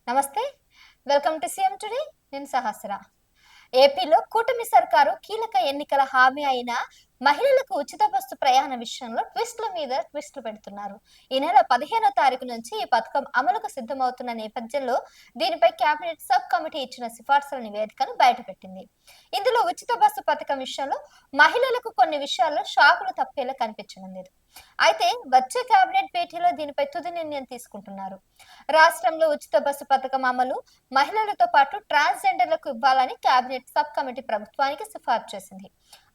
నమస్తే. Welcome to CM today. నేను సహస్ర. ఏపీలో కూటమి సర్కారు కీలక ఎన్నికల హామీ అయిన మహిళలకు ఉచిత బస్సు ప్రయాణ విషయంలో ట్విస్టుల మీద ట్విస్టులు పెడుతున్నారు. ఈ నెల 15వ తారీఖు నుంచి ఈ పథకం అమలుకు సిద్ధమవుతున్న నేపథ్యంలో దీనిపై కేబినెట్ సబ్ కమిటీ ఇచ్చిన సిఫార్సుల నివేదికను బయటపెట్టింది. ఇందులో ఉచిత బస్సు పథకం విషయంలో మహిళలకు కొన్ని విషయాల్లో షాకులు తప్పేలా కనిపించడం లేదు. అయితే వచ్చే కేబినెట్ భేటీలో దీనిపై తుది నిర్ణయం తీసుకుంటున్నారు. రాష్ట్రంలో ఉచిత బస్సు పథకం అమలు మహిళలతో పాటు ట్రాన్స్జెండర్లకు ఇవ్వాలని కేబినెట్ సబ్ కమిటీ ప్రభుత్వానికి సిఫార్సు చేసింది.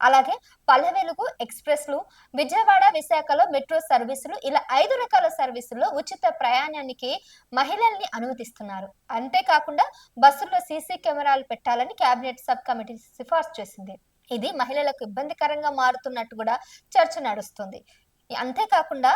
అలాగే పల్లె వెలుగు ఎక్స్ప్రెస్లు, విజయవాడ విశాఖలో మెట్రో సర్వీసులు ఇలా 5 రకాల సర్వీసుల్లో ఉచిత ప్రయాణానికి మహిళల్ని అనుమతిస్తున్నారు. అంతేకాకుండా బస్సుల్లో సీసీ కెమెరాలు పెట్టాలని కేబినెట్ సబ్ కమిటీ సిఫార్సు చేసింది. ఇది మహిళలకు ఇబ్బందికరంగా మారుతున్నట్టు కూడా చర్చ నడుస్తుంది. అంతేకాకుండా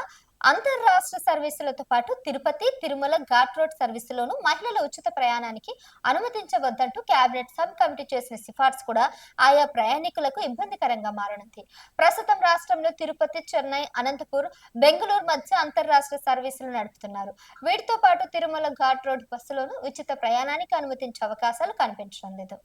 అంతర్రాష్ట్ర సర్వీసులతో పాటు తిరుపతి, తిరుమల ఘాట్ రోడ్ సర్వీసులోనూ మహిళల ఉచిత ప్రయాణానికి అనుమతించవద్దంటూ కేబినెట్ సబ్ కమిటీ చేసిన సిఫార్సు కూడా ఆయా ప్రయాణికులకు ఇబ్బందికరంగా మారనుంది. ప్రస్తుతం రాష్ట్రంలో తిరుపతి, చెన్నై, అనంతపూర్, బెంగళూరు మధ్య అంతర్రాష్ట్ర సర్వీసులు నడుపుతున్నారు. వీటితో పాటు తిరుమల ఘాట్ రోడ్ బస్సులోనూ ఉచిత ప్రయాణానికి అనుమతించే అవకాశాలు కనిపించడం లేదు.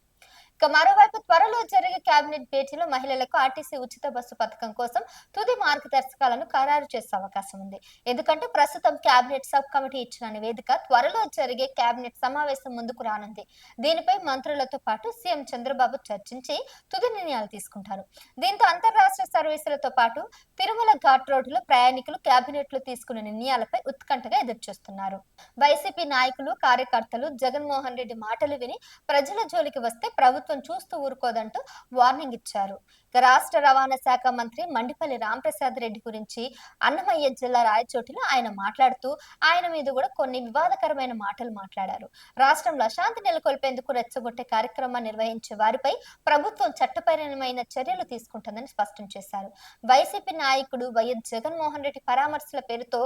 ఇక మరోవైపు త్వరలో జరిగే కేబినెట్ భేటీలో మహిళలకు ఆర్టీసీ ఉచిత బస్సు పథకం కోసం తుది మార్గదర్శకాలను ఖరారు చేసే అవకాశం ఉంది. ఎందుకంటే ప్రస్తుతం కేబినెట్ సబ్ కమిటీ ఇచ్చిన నివేదిక త్వరలో జరిగే కేబినెట్ సమావేశం ముందుకు రానుంది. దీనిపై మంత్రులతో పాటు సీఎం చంద్రబాబు చర్చించి తుది నిర్ణయాలు తీసుకుంటారు. దీంతో అంతర్రాష్ట్ర సర్వీసులతో పాటు తిరుమల ఘాట్ రోడ్డులో ప్రయాణికులు కేబినెట్ లో తీసుకున్న నిర్ణయాలపై ఉత్కంఠగా ఎదురుచూస్తున్నారు. వైసీపీ నాయకులు, కార్యకర్తలు జగన్మోహన్ రెడ్డి మాటలు విని ప్రజల జోలికి వస్తే ప్రభుత్వం చూస్తూ ఊరుకోదంటూ వార్నింగ్ ఇచ్చారు. రాష్ట్ర రవాణా శాఖ మంత్రి మండిపల్లి రాంప్రసాద్ రెడ్డి గురించి అన్నమయ్య జిల్లా రాయచోటిలో ఆయన మాట్లాడుతూ ఆయన మీద కూడా కొన్ని వివాదకరమైన మాటలు మాట్లాడారు. రాష్ట్రంలో అశాంతి నెలకొల్పేందుకు రెచ్చగొట్టే కార్యక్రమాన్ని నిర్వహించే వారిపై ప్రభుత్వం చట్టపరమైన చర్యలు తీసుకుంటుందని స్పష్టం చేశారు. వైసీపీ నాయకుడు వైఎస్ జగన్మోహన్ రెడ్డి పరామర్శల పేరుతో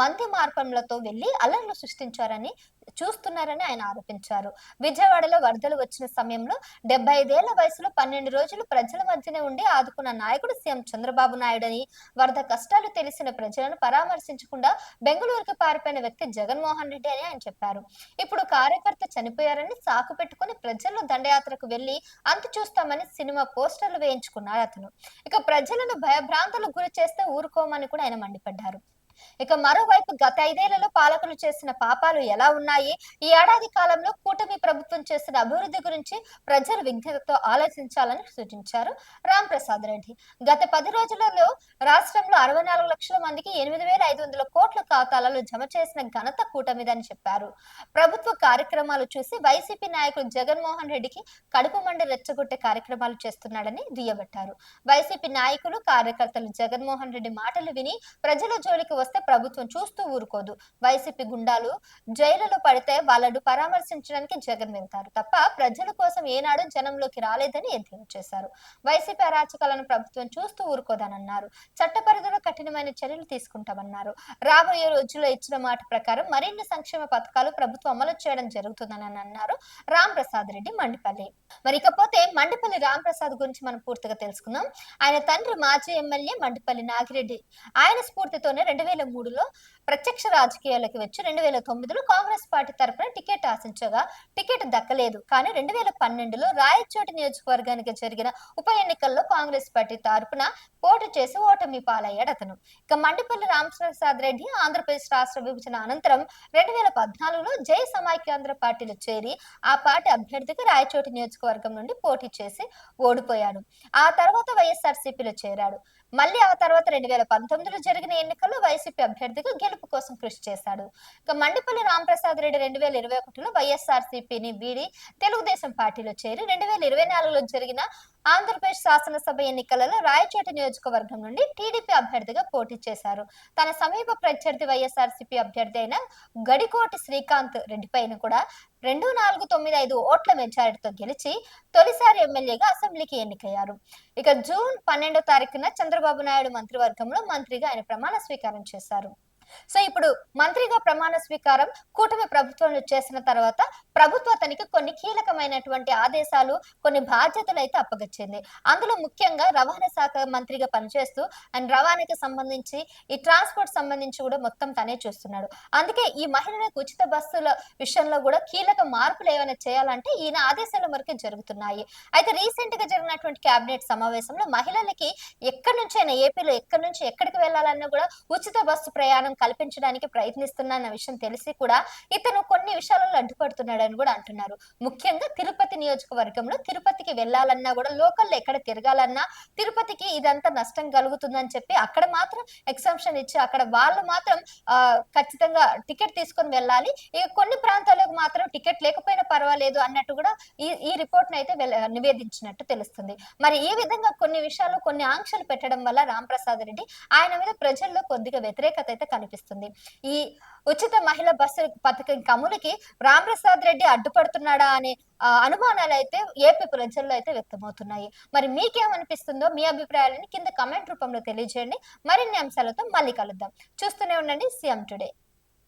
మంది మార్పంలతో వెళ్లి అల్లర్లు సృష్టించారని చూస్తున్నారని ఆయన ఆరోపించారు. విజయవాడలో వరదలు వచ్చిన సమయంలో 75 ఏళ్ల వయసులో 12 రోజులు ప్రజల మధ్యనే ఉండి ఆదుకున్న నాయకుడు సీఎం చంద్రబాబు నాయుడని, వరద కష్టాలు తెలిసిన ప్రజలను పరామర్శించకుండా బెంగళూరుకు పారిపోయిన వ్యక్తి జగన్మోహన్ రెడ్డి అని ఆయన చెప్పారు. ఇప్పుడు కార్యకర్త చనిపోయారని సాకు పెట్టుకుని ప్రజల్లో దండయాత్రకు వెళ్లి అంతు చూస్తామని సినిమా పోస్టర్లు వేయించుకున్నారు అతను. ఇక ప్రజలను భయభ్రాంతులకు గురి చేస్తే ఊరుకోమని కూడా ఆయన మండిపడ్డారు. ఇక మరోవైపు గత 5 ఏళ్లలో పాలకులు చేసిన పాపాలు ఎలా ఉన్నాయి, ఈ ఏడాది కాలంలో కూటమి ప్రభుత్వం చేసిన అభివృద్ధి గురించి ప్రజలు విజ్ఞతతో ఆలోచించాలని సూచించారు రాంప్రసాద్ రెడ్డి. గత 10 రోజులలో రాష్ట్రంలో 64 లక్షల మందికి 8,500 కోట్ల ఖాతాలలో జమ చేసిన ఘనత కూటమిదని చెప్పారు. ప్రభుత్వ కార్యక్రమాలు చూసి వైసీపీ నాయకుడు జగన్మోహన్ రెడ్డికి కడుపు మండి రెచ్చగొట్టే కార్యక్రమాలు చేస్తున్నాడని దుయ్యబట్టారు. వైసీపీ నాయకులు, కార్యకర్తలు జగన్మోహన్ రెడ్డి మాటలు విని ప్రజల జోలికి వస్తే ప్రభుత్వం చూస్తూ ఊరుకోదు. వైసీపీ గుండాలు జైలులో పడితే వాళ్ళను పరామర్శించడానికి జగన్ వెళ్తారు తప్ప ప్రజల కోసం ఏనాడు జనంలోకి రాలేదని ఎద్దేవా చేశారు. వైసీపీ అరాచకాలను ప్రభుత్వం చూస్తూ ఊరుకోదని అన్నారు. చట్ట పరిధిలో కఠినమైన చర్యలు తీసుకుంటామన్నారు. రాబోయే రోజుల్లో ఇచ్చిన మాట ప్రకారం మరిన్ని సంక్షేమ పథకాలు ప్రభుత్వం అమలు చేయడం జరుగుతుందని అన్నారు రాంప్రసాద్ రెడ్డి మండిపల్లి. మరి ఇకపోతే మండిపల్లి రాంప్రసాద్ గురించి మనం పూర్తిగా తెలుసుకుందాం. ఆయన తండ్రి మాజీ ఎమ్మెల్యే మండిపల్లి నాగిరెడ్డి. ఆయన స్ఫూర్తితోనే 2003లో ప్రత్యక్ష రాజకీయాలకు వచ్చి 2009లో కాంగ్రెస్ పార్టీ తరపున టికెట్ ఆశించగా టికెట్ దక్కలేదు. కానీ 2012లో రాయచోటి నియోజకవర్గానికి జరిగిన ఉప ఎన్నికల్లో కాంగ్రెస్ పార్టీ తరపున పోటీ చేసి ఓటమి పాలయ్యాడు అతను. ఇక మండిపల్లి రాంప్రసాద్ రెడ్డి ఆంధ్రప్రదేశ్ రాష్ట్ర విభజన అనంతరం 2014లో జై సమైక్యాంధ్ర పార్టీలో చేరి ఆ పార్టీ అభ్యర్థిగా రాయచోటి నియోజకవర్గం నుండి పోటీ చేసి ఓడిపోయాడు. ఆ తర్వాత వైఎస్ఆర్సీపీలో చేరాడు. మళ్ళీ ఆ తర్వాత 2019లో జరిగిన ఎన్నికల్లో వైసీపీ అభ్యర్థిగా గెలుపు కోసం కృషి చేశాడు. ఇక మండిపల్లి రాంప్రసాద్ రెడ్డి 2021లో వైఎస్ఆర్సీపీని వీడి తెలుగుదేశం పార్టీలో చేరి 2024లో జరిగిన ఆంధ్రప్రదేశ్ శాసనసభ ఎన్నికలలో రాయచోటి నియోజకవర్గం నుండి టీడీపీ అభ్యర్థిగా పోటీ చేశారు. తన సమీప ప్రత్యర్థి వైఎస్ఆర్సీపీ అభ్యర్థి అయిన గడికోటి శ్రీకాంత్ రెడ్డి పైన కూడా 2,495 ఓట్ల మెజారిటీతో గెలిచి తొలిసారి ఎమ్మెల్యేగా అసెంబ్లీకి ఎన్నికయ్యారు. ఇక జూన్ 12వ తారీఖున చంద్రబాబు నాయుడు మంత్రివర్గంలో మంత్రిగా ఆయన ప్రమాణ స్వీకారం చేశారు. సో ఇప్పుడు మంత్రిగా ప్రమాణ స్వీకారం కూటమి ప్రభుత్వంలో చేసిన తర్వాత ప్రభుత్వం అతనికి కొన్ని కీలకమైనటువంటి ఆదేశాలు, కొన్ని బాధ్యతలు అయితే అప్పగించింది. అందులో ముఖ్యంగా రవాణా శాఖ మంత్రిగా పనిచేస్తూ అండ్ రవాణాకి సంబంధించి ఈ ట్రాన్స్‌పోర్ట్ సంబంధించి కూడా మొత్తం తనే చూస్తున్నాడు. అందుకే ఈ మహిళలకు ఉచిత బస్సుల విషయంలో కూడా కీలక మార్పులు ఏమైనా చేయాలంటే ఈయన ఆదేశాల మేరకే జరుగుతున్నాయి. అయితే రీసెంట్‌గా జరిగినటువంటి కేబినెట్ సమావేశంలో మహిళలకి ఎక్కడి నుంచైనా ఏపీలో ఎక్కడి నుంచి ఎక్కడికి వెళ్ళాలన్నా కూడా ఉచిత బస్సు ప్రయాణం కల్పించడానికి ప్రయత్నిస్తున్నా విషయం తెలిసి కూడా ఇతను కొన్ని విషయాలలో అడ్డుపడుతున్నాడని కూడా అంటున్నారు. ముఖ్యంగా తిరుపతి నియోజకవర్గంలో తిరుపతికి వెళ్ళాలన్నా కూడా లోకల్‌లో ఎక్కడ తిరగాలన్నా తిరుపతికి ఇదంతా నష్టం కలుగుతుందని చెప్పి అక్కడ మాత్రం ఎగ్జంప్షన్ ఇచ్చి అక్కడ వాళ్ళు మాత్రం ఖచ్చితంగా టికెట్ తీసుకొని వెళ్ళాలి. ఇక కొన్ని ప్రాంతాలకు మాత్రం టికెట్ లేకపోయినా పర్వాలేదు అన్నట్టు కూడా ఈ ఈ రిపోర్ట్‌నయితే నివేదించినట్టు తెలుస్తుంది. మరి ఈ విధంగా కొన్ని విషయాల్లో కొన్ని ఆంక్షలు పెట్టడం వల్ల రాంప్రసాద్ రెడ్డి ఆయన మీద ప్రజల్లో కొద్దిగా వ్యతిరేకత అయితే కనిపిస్తుంది. ఈ ఉచిత మహిళా బస్సు పథకం అమలుకి రాంప్రసాద్ రెడ్డి అడ్డుపడుతున్నాడా అనే అనుమానాలైతే ఏపీ ప్రజల్లో అయితే వ్యక్తమవుతున్నాయి. మరి మీకేమనిపిస్తుందో మీ అభిప్రాయాలని కింద కామెంట్ రూపంలో తెలియజేయండి. మరిన్ని అంశాలతో మళ్ళీ కలుద్దాం. చూస్తూనే ఉండండి సీఎం టుడే.